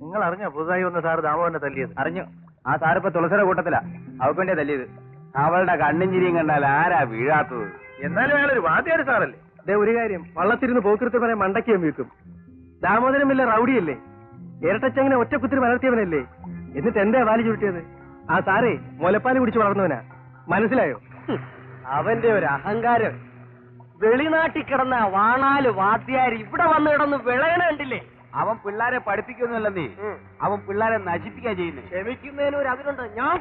നിങ്ങൾ അറിഞ്ഞോ പുതുതായി വന്ന സാറ് ദാമോദരനെ തല്ലിയത്? അറിഞ്ഞു. ആ സാറിപ്പോ തുളസിയുടെ കൂട്ടത്തിലാ. അവൾക്ക് വേണ്ടിയാ തല്ലിയത്. അവളുടെ കണ്ണും ചിരിയും കണ്ടാൽ ആരാ വീഴാത്തത്? എന്നാലും അയാളൊരു വാദ്യാര് സാറല്ലേ? അതേ ഒരു കാര്യം, വള്ളത്തിരുന്ന് പോക്കൃത്ത് പറയാൻ മണ്ടയ്ക്കാൻ വീക്കും. ദാമോദരൻ വല്ല റൗഡിയല്ലേ? ഇരട്ടച്ചങ്ങനെ ഒറ്റക്കുത്തിരി വളർത്തിയവനല്ലേ? എന്നിട്ട് എന്താ വാലി ചുരുട്ടിയത്? ആ സാറേ മുലപ്പാല് കുടിച്ച് വളർന്നവനാ, മനസ്സിലായോ? അവന്റെ ഒരു അഹങ്കാരം. വെളിനാട്ടിൽ കിടന്ന വാണാല് വാദ്യാര് ഇവിടെ വന്ന് കിടന്ന് വിളയണ കണ്ടില്ലേ? അവൻ പിള്ളേരെ പഠിപ്പിക്കുന്നില്ല നീ, അവൻ പിള്ളേരെ നശിപ്പിക്കാ ചെയ്യുന്നത്. ക്ഷമിക്കുന്നതിന് ഒരു അതിലുണ്ട്. ഞാൻ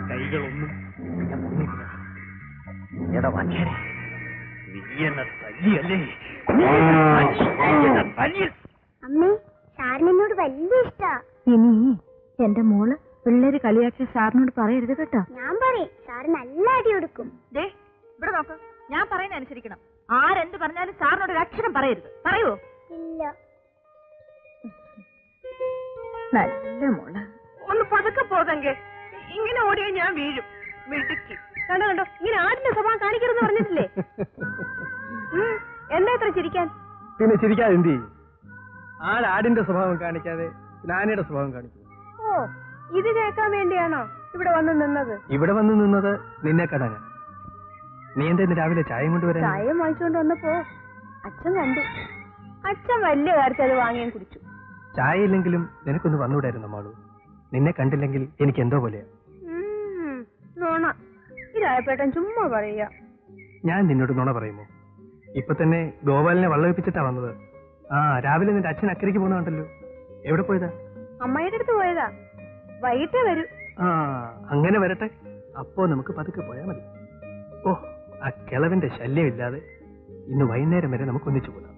കൈകളൊന്നും എടാ വാദ്യാരെ, നീ എന്നെ തല്ലിയല്ലേ? അമ്മേ, സാറിനോട് വലിയ ഇഷ്ടാ. ഇനി എന്റെ മോള് പിള്ളേര് കളിയാക്കിയ സാറിനോട് പറയരുത് കേട്ടോ. ഞാൻ പറയും, സാറ് നല്ല അടി കൊടുക്കും. ഇവിടെ നോക്ക്, ഞാൻ പറയുന്ന അനുസരിക്കണം. ആരെന്ത് പറഞ്ഞാലും സാറിനോട് ഒരു അക്ഷരം പറയരുത്. പറയുവോ? ഇല്ല. നല്ല മോള്. ഒന്ന് പതുക്കെ പോതെങ്കിൽ ഇങ്ങനെ ഓടിയാൽ ഞാൻ വീഴും. മിടുക്കി. കണ്ടോ കണ്ടോ, ഇങ്ങനെ ആടിന്റെ സ്വഭാവം കാണിക്കരുതെന്ന് പറഞ്ഞിട്ടില്ലേ? എന്താ ഇത്ര ചിരിക്കാൻ? പിന്നെ ചിരിക്കാതെ എന്ത് ചെയ്യും? ആടിന്റെ സ്വഭാവം കാണിക്കാതെ ആനയുടെ സ്വഭാവം കാണിക്കും. ഓ, ഇത് കേൾക്കാൻ വേണ്ടിയാണോ ഇവിടെ വന്ന് നിന്നത്? ഇവിടെ വന്ന് നിന്നത് നിന്നെ കാണാനാ. നീ എന്താ ഇന്ന് രാവിലെ ചായ കൊണ്ടുവരാൻ? ചായ വാങ്ങിച്ചുകൊണ്ട് വന്നപ്പോ അച്ഛൻ കണ്ടു. അച്ഛൻ വലിയ കാര്യത്തിൽ അത് വാങ്ങിയാൻ കുടിച്ചു. ചായ ഇല്ലെങ്കിലും നിനക്കൊന്ന് വന്നുകൂടായിരുന്നു മാളു. നിന്നെ കണ്ടില്ലെങ്കിൽ എനിക്ക് എന്തോ പോലെയാ. നോണ, ഈ രായപ്പേട്ടൻ ചുമ്മാ പറയാ. ഞാൻ നിന്നോട് നുണ പറയുമോ? ഇപ്പൊ തന്നെ ഗോപാലിനെ വള്ളവിപ്പിച്ചിട്ടാ വന്നത്. ആ രാവിലെ നിന്റെ അച്ഛൻ അക്കരയ്ക്ക് പോകുന്ന കണ്ടല്ലോ. എവിടെ പോയതാ? അമ്മായിയുടെ അടുത്ത് പോയതാ. വൈകിട്ടേ വരൂ. ആ അങ്ങനെ വരട്ടെ. അപ്പോ നമുക്ക് പതുക്കെ പോയാ മതി. ഓ, ആ കിളവിന്റെ ശല്യമില്ലാതെ ഇന്ന് വൈകുന്നേരം വരെ നമുക്ക് ഒന്നിച്ചു പോകാം.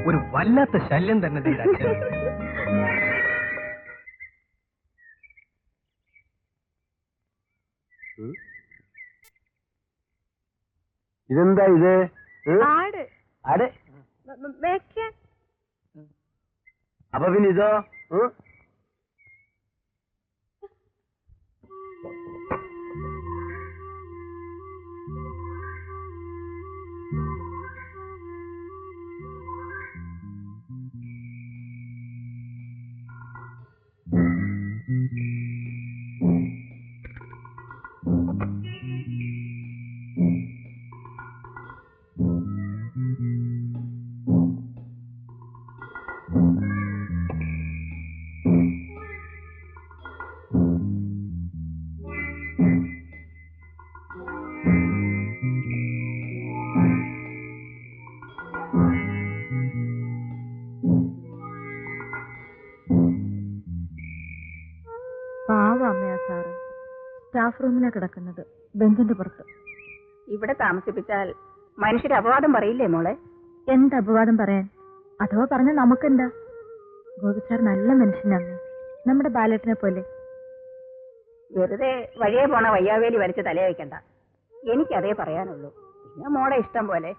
ഒരു വല്ലാത്ത ശല്യം തന്നെ നിന്റെ അച്ഛൻ. ഇതെന്താ ഇത്? ആട്. ആട്? മേയ്ക്കാൻ. അപ്പൊ പിന്നെ ഇതോ? സ്റ്റാഫ് റൂമിലാ കിടക്കുന്നത്, ബെഞ്ചിന്റെ പുറത്ത്. ഇവിടെ താമസിപ്പിച്ചാൽ മനുഷ്യര് അപവാദം പറയില്ലേ മോളെ? എന്ത് അപവാദം പറയാൻ? അഥവാ പറഞ്ഞ നമുക്കെന്താ? ഗോപി സാർ നല്ല മനുഷ്യനാണ്, നമ്മുടെ ബാലേട്ടനെ പോലെ. വെറുതെ വഴിയെ പോണ വയ്യാവേലി വലിച്ച് തലേ വെക്കണ്ട. എനിക്കതേ പറയാനുള്ളൂ. പിന്നെ മോളെ ഇഷ്ടം പോലെ.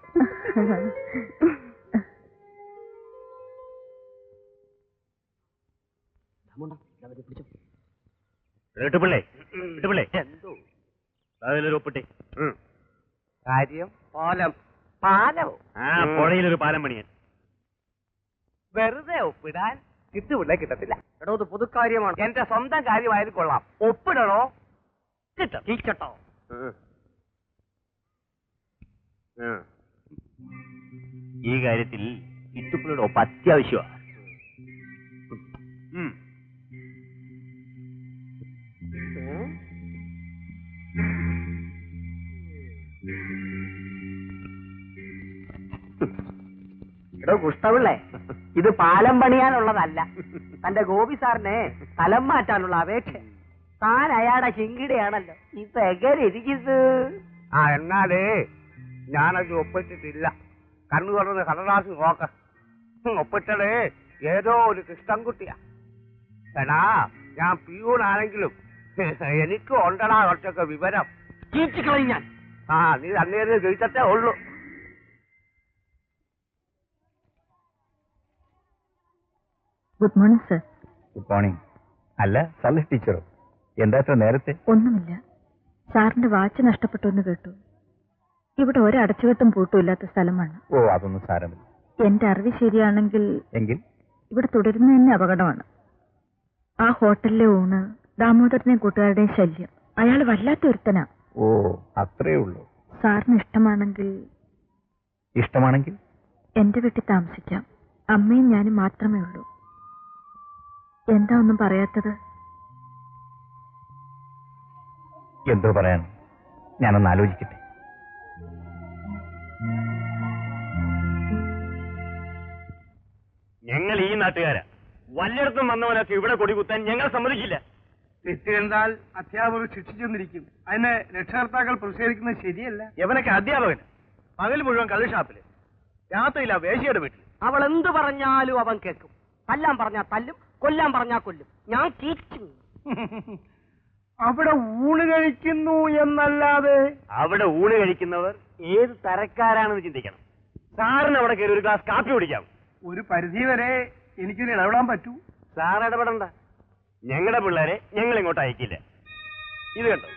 കാര്യം പാലം. പാലമോ? ആ പുഴയിലൊരു പാലം പണിയാൻ. വെറുതെ ഒപ്പിടാൻ കിട്ടുമില്ല, കിട്ടത്തില്ല. എടോ, ഇത് പൊതുക്കാര്യമാണ്. എന്റെ സ്വന്തം കാര്യമായാലും കൊള്ളാം. ഒപ്പിടണോ? കിട്ടോ? ഈ കാര്യത്തിൽ ഇത്തുപ്പിളുടെ ഒപ്പ് അത്യാവശ്യമാണ്. എടോ കുഷ്ടപിള്ളേ, ഇത് പാലം പണിയാനുള്ളതല്ല. തന്റെ ഗോപി സാറിനെ സ്ഥലം മാറ്റാനുള്ള അപേക്ഷ. താൻ അയാളുടെ ചിങ്കിടിയാണല്ലോ. ഇപ്പൊ എങ്ങനെ ഇരിക്കുന്നത്? ആ എന്നാലേ ഞാനത് ഒപ്പിട്ടിട്ടില്ല. കണ്ണു തുറന്ന് കടലാസ് നോക്ക. ഒപ്പിട്ടത് ഏതോ ഒരു കൃഷ്ണൻകുട്ടിയാ. എടാ, ഞാൻ പിയൂണാണെങ്കിലും എനിക്ക് ഉണ്ടടാ കുറച്ചൊക്കെ വിവരം. ചീച്ചിക്കളയും ഞാൻ. ആ നീ അന്നേരം ചോദിച്ചേ ഉള്ളൂ. Good morning sir. Good morning. അല്ല, സർലി ടീച്ചറോ? എന്താ ഇത്ര നേരത്തെ? ഒന്നുമില്ല, സാറിന്റെ വാച്ച് നഷ്ടപ്പെട്ടു എന്ന് കേട്ടു. ഇവിടെ ഒരടച്ചുകെട്ടും പൂട്ടുമില്ലാത്ത സ്ഥലമാണ്. ഓ, അതൊന്നും സാരമില്ല. എന്റെ അറിവ് ശരിയാണെങ്കിൽ എങ്കിൽ ഇവിടെ തുടരുന്ന തന്നെ അപകടമാണ്. ആ ഹോട്ടലിലെ ഊണ്, ദാമോദരനെയും കൂട്ടുകാരുടെയും ശല്യം. അയാൾ വല്ലാത്ത ഒരുത്തനാ. ഓ, അത്രേ ഉള്ളൂ. സാറിന് ഇഷ്ടമാണെങ്കിൽ എന്റെ വീട്ടിൽ താമസിക്കാം. അമ്മയും ഞാനും മാത്രമേ ഉള്ളൂ. എന്താ ഒന്നും പറയാത്തത്? എന്തോ പറയാൻ, ഞാനൊന്ന് ആലോചിക്കട്ടെ. ഞങ്ങൾ ഈ നാട്ടുകാരാ. വല്ലയിടത്തും വന്നവനൊക്കെ ഇവിടെ കൊടികുത്താൻ ഞങ്ങൾ സമ്മതിക്കില്ല. തെറ്റ് കണ്ടാൽ അധ്യാപകർ ശിക്ഷിച്ചെന്നിരിക്കും. അതിന് രക്ഷകർത്താക്കൾ പ്രതിഷേധിക്കുന്നത് ശരിയല്ല. എവനൊക്കെ അധ്യാപകൻ പകൽ മുഴുവൻ കള്ളുഷാപ്പില്, രാത്രിയില്ല വേശിയുടെ വീട്ടിൽ. അവൾ എന്ത് പറഞ്ഞാലും അവൻ കേൾക്കും. തല്ലാൻ പറഞ്ഞാൽ തല്ലും, കൊല്ലാൻ പറഞ്ഞാൽ കൊല്ലും. ഞാൻ തീറ്റും. അവിടെ ഊണ് കഴിക്കുന്നു എന്നല്ലാതെ. അവിടെ ഊണ് കഴിക്കുന്നവർ ഏത് തരക്കാരാണെന്ന് ചിന്തിക്കണം. സാറിന് അവിടെ കയറി ഒരു ഗ്ലാസ് കാപ്പി കുടിക്കാം. ഒരു പരിധി വരെ എനിക്കിന് ഇടപെടാൻ പറ്റൂ. സാർ ഇടപെടണ്ട. ഞങ്ങളുടെ പിള്ളേരെ ഞങ്ങൾ ഇങ്ങോട്ട് അയക്കില്ല. ഇത് കണ്ടോ,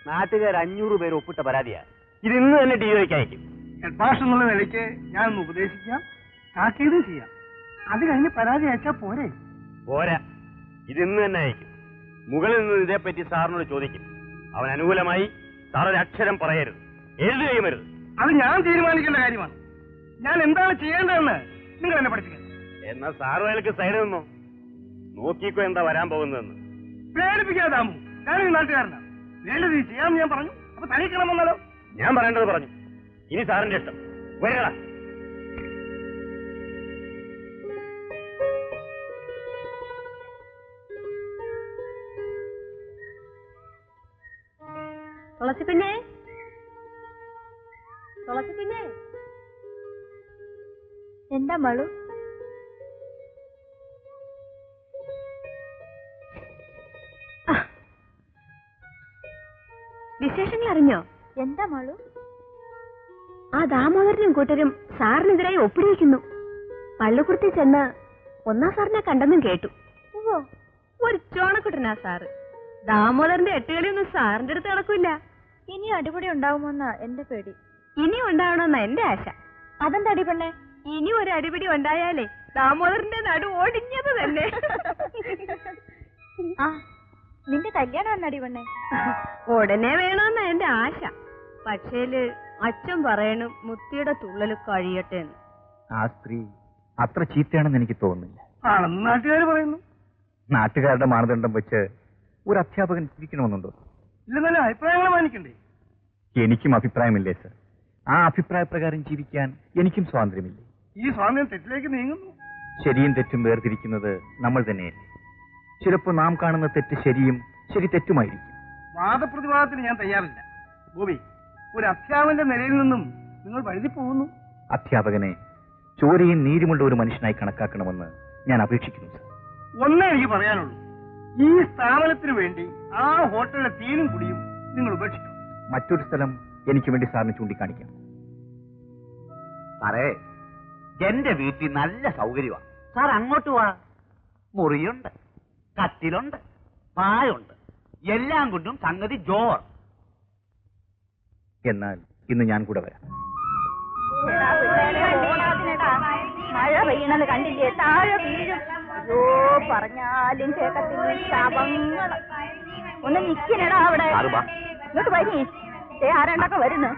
നാട്ടുകാർ 500 പേര് ഒപ്പിട്ട പരാതിയാ. ഇത് ഇന്ന് തന്നെ ടിവിക്ക് അയക്കും. ഹെഡ് മാസ്റ്റർ എന്നുള്ള നിലയ്ക്ക് ഞാനൊന്ന് ഉപദേശിക്കാം, താക്കീതും ചെയ്യാം. അത് കഴിഞ്ഞ് പരാതി അയച്ചാൽ പോരെ? പോരാ, ഇത് ഇന്ന് തന്നെ അയക്കും. മുകളിൽ നിന്ന് ഇതേപ്പറ്റി സാറിനോട് ചോദിക്കും. അവൻ അനുകൂലമായി സാർ ഒരു അക്ഷരം പറയരുത്, എഴുതുകയും വരുത്. അത് ഞാൻ തീരുമാനിക്കേണ്ട കാര്യമാണ്. ഞാൻ എന്താണ് ചെയ്യേണ്ടതെന്ന് നിങ്ങൾ എന്നെ പഠിപ്പിക്കണം. എന്നാൽ സാറും അയാൾക്ക് സൈഡ് നിന്നോ, നോക്കിക്കോ എന്താ വരാൻ പോകുന്നതെന്ന്. പ്രേരിപ്പിക്കാതാമോ? ഞാനൊരു നാട്ടുകാരനാണ്. വേണ്ടത് ചെയ്യാമെന്ന് ഞാൻ പറഞ്ഞു. അപ്പൊ തലയിക്കണം വന്നാലോ? ഞാൻ പറയേണ്ടത് പറഞ്ഞു. ഇനി സാറിന്റെ ഇഷ്ടം. വരടാ. തുളസി പിന്നെ എന്താ മാളു? വിശേഷങ്ങൾ അറിഞ്ഞോ? എന്താ മാളു? ആ ദാമോദരനും കൂട്ടരും സാറിനെതിരായി ഒപ്പിടിവെക്കുന്നു. പള്ളിക്കുടത്തിൽ ചെന്ന് 1-ാം സാറിനെ കണ്ടെന്നും കേട്ടു. ഓ, ഒരു ചോണക്കുട്ടനാ സാറ്. ദാമോദരന്റെ എട്ടുകളിയൊന്നും സാറിന്റെ അടുത്ത് നടക്കില്ല. ഇനി അടിപൊളി ഉണ്ടാവുമോന്നാ എന്റെ പേടി. ഇനിയും ഉണ്ടാവണമെന്നാ എന്റെ ആശ. അതെന്താ അടിപെണ്ണേ? ഇനി ഒരു അടിപിടി ഉണ്ടായാലേ ദാമോദരന്റെ നടു ഓടിഞ്ഞത് തന്നെ. ആ, നിന്റെ കല്യാണം എന്നാ അടിപെണ്ണേ? ഉടനെ വേണമെന്നാ എന്റെ ആശ. പക്ഷേല് അച്ഛൻ പറയണു മുത്തിയുടെ തുള്ളല് കഴിയട്ടെ എന്ന്. ആ സ്ത്രീ അത്ര ചീത്തയാണെന്ന് എനിക്ക് തോന്നുന്നില്ല. ആണെന്ന് നാട്ടുകാർ പറയുന്നു. നാട്ടുകാരുടെ മാനദണ്ഡം വെച്ച് ഒരു അധ്യാപകൻ ജീവിക്കണമെന്നുണ്ടോ? ഇല്ല, നല്ല അഭിപ്രായങ്ങൾ മാനിക്കണ്ടേ? എനിക്കും അഭിപ്രായമില്ലേ സർ. ആ അഭിപ്രായ പ്രകാരം ജീവിക്കാൻ എനിക്കും സ്വാതന്ത്ര്യമില്ലേ? ഈ സ്വാതന്ത്ര്യം തെറ്റിലേക്ക് നീങ്ങുന്നു. ശരിയും തെറ്റും വേർതിരിക്കുന്നത് നമ്മൾ തന്നെയല്ലേ? ചിലപ്പോൾ നാം കാണുന്ന തെറ്റ് ശരിയും ശരി തെറ്റുമായിരിക്കും. വാദപ്രതിവാദത്തിന് ഞാൻ തയ്യാറില്ല. ഗോപി, ഒരു അധ്യാപകന്റെ നിലയിൽ നിന്നും നിങ്ങൾ വഴുതി പോകുന്നു. അധ്യാപകനെ ചോരയും നീരുമുള്ള ഒരു മനുഷ്യനായി കണക്കാക്കണമെന്ന് ഞാൻ അപേക്ഷിക്കുന്നു സർ. ഒന്നേ എനിക്ക് പറയാനുള്ളൂ, ഈ സ്ഥാപനത്തിന് വേണ്ടി ആ ഹോട്ടലിലെ തീനും കുടിയും നിങ്ങൾ ഉപേക്ഷിക്കും. മറ്റൊരു സ്ഥലം എനിക്ക് വേണ്ടി സാറിന് ചൂണ്ടിക്കാണിക്കാം. സാറേ, എന്റെ വീട്ടിൽ നല്ല സൗകര്യമാണ്. സാർ അങ്ങോട്ട് വാ. മുറിയുണ്ട്, കട്ടിലുണ്ട്, പായുണ്ട്, എല്ലാം കൊണ്ടും സംഗതി ജോർ. എന്നാൽ ഇന്ന് ഞാൻ കൂടെ വരാം. മഴ പെയ്യണത് കണ്ടില്ലേ? താഴെ വീഴും. അയ്യോ, പറഞ്ഞാലും കേക്കത്തില്ല. ശാപങ്ങൾ. ഒന്ന് നിക്കണടാ അവിടെ. ഇങ്ങോട്ട് വരി. ആരാണ്ടൊക്കെ വരുന്നു.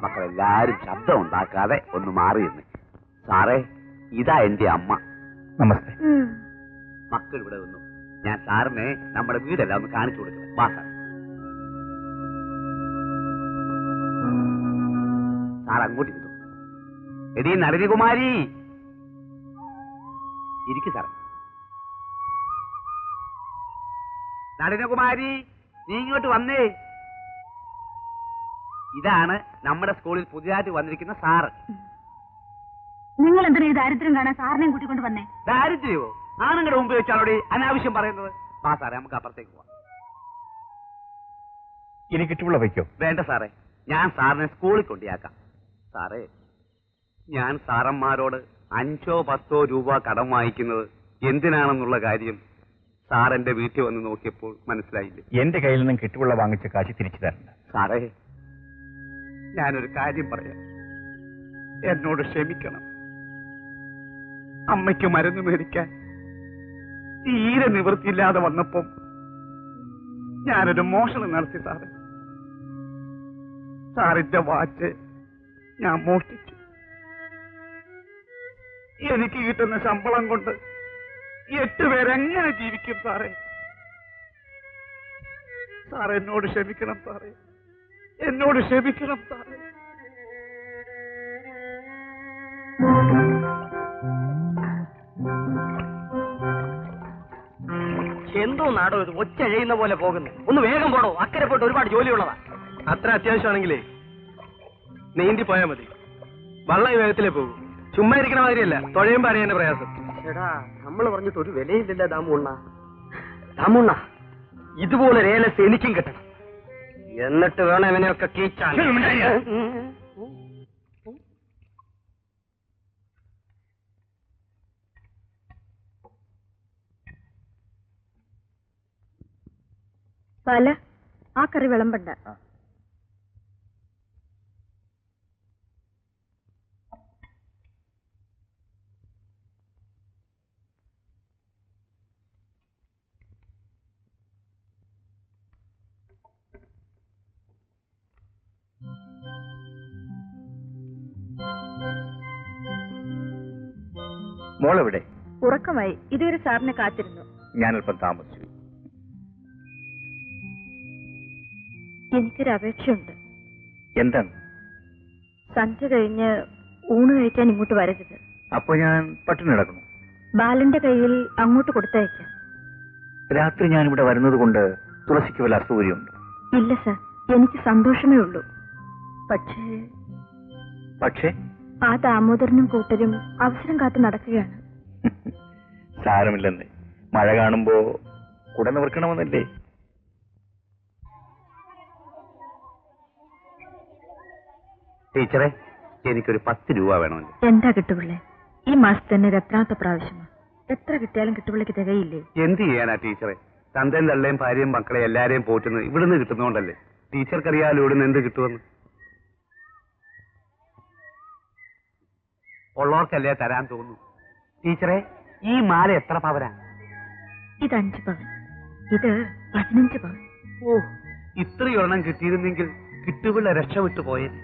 മക്കളെല്ലാരും ശബ്ദം ഉണ്ടാക്കാതെ ഒന്ന് മാറിയെന്ന്. സാറേ, ഇതാ എന്റെ അമ്മ. നമസ്തേ. മക്കൾ ഇവിടെ വന്നു. ഞാൻ സാറിനെ നമ്മുടെ വീടെല്ലാം ഒന്ന് കാണിച്ചു കൊടുക്കുന്നത്. വാ സാർ. സാർ അങ്ങോട്ട് ഇരുന്നു. എടീ നളിനികുമാരി, ഇരിക്കു സാറേ. നളിനികുമാരി, നീ ഇങ്ങോട്ട് വന്നേ. ഇതാണ് നമ്മുടെ സ്കൂളിൽ പുതിയതായിട്ട് വന്നിരിക്കുന്ന സാറ്. നിങ്ങൾ എന്തിനാ ഈ ദാരിദ്ര്യം കാണാൻ സാറിനെയും കൂട്ടിക്കൊണ്ട് വന്നേ? ദാരിദ്ര്യമോ? ആണുങ്ങളുടെ മുമ്പ് വെച്ചാണോടെ അനാവശ്യം പറയുന്നത്? വാ സാറേ, നമുക്ക് അപ്പുറത്തേക്ക് പോവാം. എനിക്ക് ഇട്ടുള്ള വയ്ക്കോ? വേണ്ട സാറേ, ഞാൻ സാറിനെ സ്കൂളിൽ കൊണ്ടിയാക്കാം. സാറേ, ഞാൻ സാറന്മാരോട് 5-10 രൂപ കടം വാങ്ങിക്കുന്നത് എന്തിനാണെന്നുള്ള കാര്യം സാർ എന്റെ വീട്ടിൽ വന്ന് നോക്കിയപ്പോൾ മനസ്സിലായില്ലേ? എന്റെ കയ്യിൽ നിന്നും കിട്ടുള്ള വാങ്ങിച്ച കാശ് തിരിച്ചു തരണ്ട. സാറേ, ഞാനൊരു കാര്യം പറയാം, എന്നോട് ക്ഷമിക്കണം. അമ്മയ്ക്ക് മരുന്ന് മേടിക്കാൻ തീരെ നിവൃത്തിയില്ലാതെ വന്നപ്പം ഞാനൊരു മോഷണം നടത്തി സാറേ. സാറിന്റെ വാച്ച് ഞാൻ മോഷ്ടിച്ചു. എനിക്ക് കിട്ടുന്ന ശമ്പളം കൊണ്ട് 8 പേരെങ്ങനെ ജീവിക്കും സാറേ? സാർ എന്നോട് ക്ഷമിക്കണം സാറേ, എന്നോട് ക്ഷമിക്കണം സാറേ. എന്തോ നാടോ ഇത് ഒച്ചഴയുന്ന പോലെ പോകുന്നു. ഒന്ന് വേഗം പോടോ, അക്കരെ പോയിട്ട് ഒരുപാട് ജോലിയുള്ളതാ. അത്ര അത്യാവശ്യമാണെങ്കിലേ നീന്തി പോയാൽ മതി. വള്ളം വേഗത്തിലേ പോകും. ചുമ്മാ ഇരിക്കണ മാതിരിയല്ല, തുഴയുമ്പോ അറിയാൻ പ്രയാസം. എടാ, നമ്മൾ പറഞ്ഞിട്ട് ഒരു വിലയില്ലല്ലോ ദാമുണ്ണ. ദാമുണ്ണ, ഇതുപോലെ രേലസ് എനിക്കും കിട്ടണം. എന്നിട്ട് വേണം ഇവനെയൊക്കെ കീച്ചാൻ. പല ആ കറി വിളമ്പണ്ട. മോളെവിടെ? ഉറക്കമായി. ഇതുവരെ സാറിനെ കാത്തിരുന്നു. ഞാനല്പം താമസിച്ചു. എനിക്കൊരു അപേക്ഷയുണ്ട്. എന്താണ്? സന്ധ്യ കഴിഞ്ഞ് ഊണ് കഴിക്കാൻ ഇങ്ങോട്ട് വരരുത്. അപ്പൊ ഞാൻ പട്ടിണി കിടക്കണം? ബാലന്റെ കയ്യിൽ അങ്ങോട്ട് കൊടുത്തയക്കാം. രാത്രി ഞാനിവിടെ വരുന്നത് കൊണ്ട് തുളസിക്ക് വല്ല അസൗകര്യമുണ്ട്? ഇല്ല സർ, എനിക്ക് സന്തോഷമേ ഉള്ളൂ. പക്ഷേ ആ ദാമോദരനും കൂട്ടരും അവസരം കാത്തു നടക്കുകയാണ്. സാരമില്ലെന്നേ, മഴ കാണുമ്പോ കുട നിവർക്കണമെന്നല്ലേ? ടീച്ചറെ, എനിക്കൊരു 10 രൂപ വേണമല്ലോ. എന്താ കിട്ടുപിള്ളേ, ഈ മാസത്തെ തന്നെ എത്രാമത്തെ പ്രാവശ്യമാ? എത്ര കിട്ടിയാലും കിട്ടുപിള്ളക്ക് തികയില്ലേ? എന്ത് ചെയ്യാനാ ടീച്ചറെ? തന്തയും തള്ളയും ഭാര്യയും മക്കളെ എല്ലാരെയും പോറ്റുന്നത് ഇവിടുന്ന് കിട്ടുന്നോണ്ടല്ലേ. ടീച്ചർക്കറിയാലോ ഇവിടുന്ന് എന്ത് കിട്ടുമെന്ന്. ഉള്ളവർക്കല്ലേ തരാൻ തോന്നുന്നു. ടീച്ചറെ, ഈ മാല എത്ര പവനാ? ഇത് 5 പവൻ, ഇത് 15 പവൻ. ഓ, ഇത്രയൊരെണ്ണം കിട്ടിയിരുന്നെങ്കിൽ കിട്ടുപിള്ള രക്ഷപ്പെട്ടു പോയത്.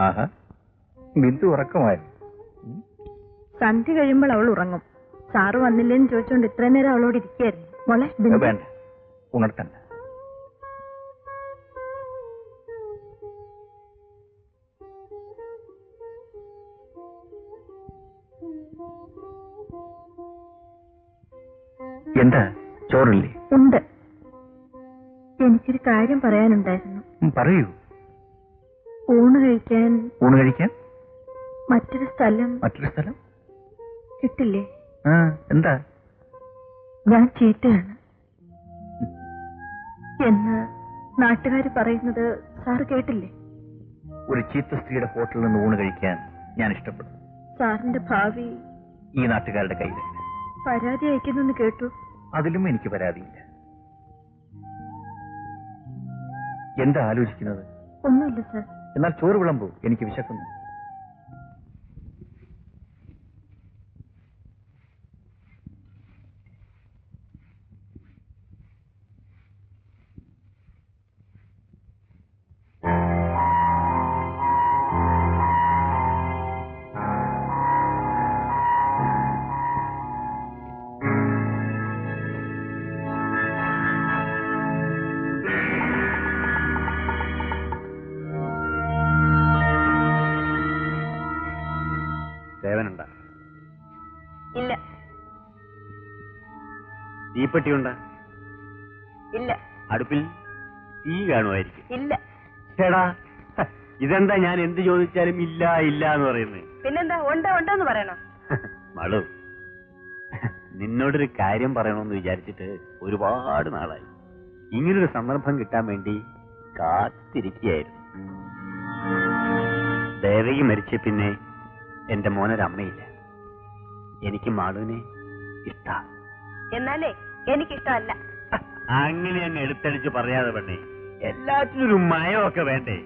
ആഹാ, ബിന്ദു ഉറക്കമായി. സന്ധ്യ കഴിയുമ്പോൾ അവൾ ഉറങ്ങും. സാറ് വന്നില്ലേന്ന് ചോദിച്ചോണ്ട് ഇത്രയും നേരം അവളോട് ഇരിക്കായിരുന്നു. മോളെ ബിന്ദു. വേണ്ട, ഉണർത്തണ്ട. എന്താ, ചോറില്ലേ? ഉണ്ട്. എനിക്കൊരു കാര്യം പറയാനുണ്ടായിരുന്നു. പറയൂ. ഊണ് കഴിക്കാൻ മറ്റൊരു സ്ഥലം കിട്ടില്ലേ? എന്താ? ഞാൻ ചീത്തയാണ് എന്ന് നാട്ടുകാർ പറയുന്നത് സാറ് കേട്ടില്ലേ? ഒരു ചീത്ത സ്ത്രീയുടെ ഹോട്ടലിൽ നിന്ന് ഊണ് കഴിക്കാൻ ഞാൻ ഇഷ്ടപ്പെടും. സാറിന്റെ ഭാവി ഈ നാട്ടുകാരുടെ കയ്യിൽ പരാതി അയക്കുന്നെന്ന് കേട്ടു. അതിലും എനിക്ക് പരാതിയില്ല. എന്താ ആലോചിക്കുന്നത്? ഒന്നുമില്ല സർ. എന്നാൽ ചോറ് വിളമ്പൂ, എനിക്ക് വിശക്കുന്നു. സേവനുണ്ടാ? ഇല്ല. തീപ്പെട്ടിയുണ്ടാ? ഇല്ല. അടുപ്പിൽ തീ കാണുമായിരിക്കും. ഇല്ല. ചേടാ, ഇതെന്താ ഞാൻ എന്ത് ചോദിച്ചാലും ഇല്ല ഇല്ല എന്ന് പറയുന്നത്? പിന്നെന്താ ഉണ്ടെന്ന് പറയണോ? മളു, നിന്നോടൊരു കാര്യം പറയണമെന്ന് വിചാരിച്ചിട്ട് ഒരുപാട് നാളായി. ഇങ്ങനൊരു സന്ദർഭം കിട്ടാൻ വേണ്ടി കാത്തിരിക്കുകയായിരുന്നു. ദേവകി മരിച്ച പിന്നെ എന്റെ മോനൊരമ്മയില്ല. എനിക്ക് മാളുവിനെ ഇഷ്ട. എന്നാലേ എനിക്കിഷ്ടമല്ല. അങ്ങനെ അങ്ങ് എടുത്തടിച്ച് പറയാതെ പെണ്ണേ, എല്ലാത്തിനും ഒരു മയമൊക്കെ വേണ്ടേ?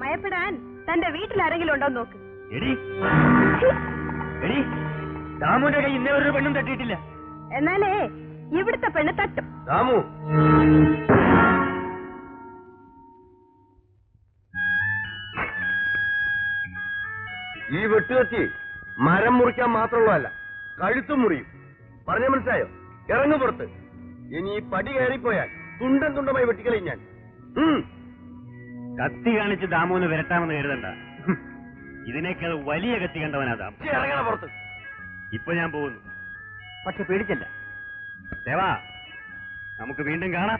മയപ്പെടാൻ തന്റെ വീട്ടിൽ ആരെങ്കിലും ഉണ്ടോ നോക്ക്. എടി എടി, ദാമുവിന്റെ കൈ ഇന്നേ ഒരു പെണ്ണും തട്ടിയിട്ടില്ല. എന്നാലേ ഇവിടുത്തെ പെണ്ണ് തട്ടും. ദാമു, ഈ വെട്ടുകത്തി മരം മുറിക്കാൻ മാത്രമുള്ളതല്ല, കഴുത്തും മുറിയും. പറഞ്ഞ മനസ്സിലായോ? ഇറങ്ങു പുറത്ത്. ഇനി ഈ പടി കയറിപ്പോയാൽ തുണ്ടം തുണ്ടമായി വെട്ടിക്കളയും ഞാൻ. കത്തി കാണിച്ച് ദാമുവിന് വരട്ടാമെന്ന് കരുതണ്ട. ഇതിനേക്കാൾ വലിയ കത്തി കണ്ടവനാ ദാമു. ഇറങ്ങണ പുറത്ത്. ഇപ്പൊ ഞാൻ പോകുന്നു. പക്ഷെ പേടിച്ചല്ല ദേവാ, നമുക്ക് വീണ്ടും കാണാം.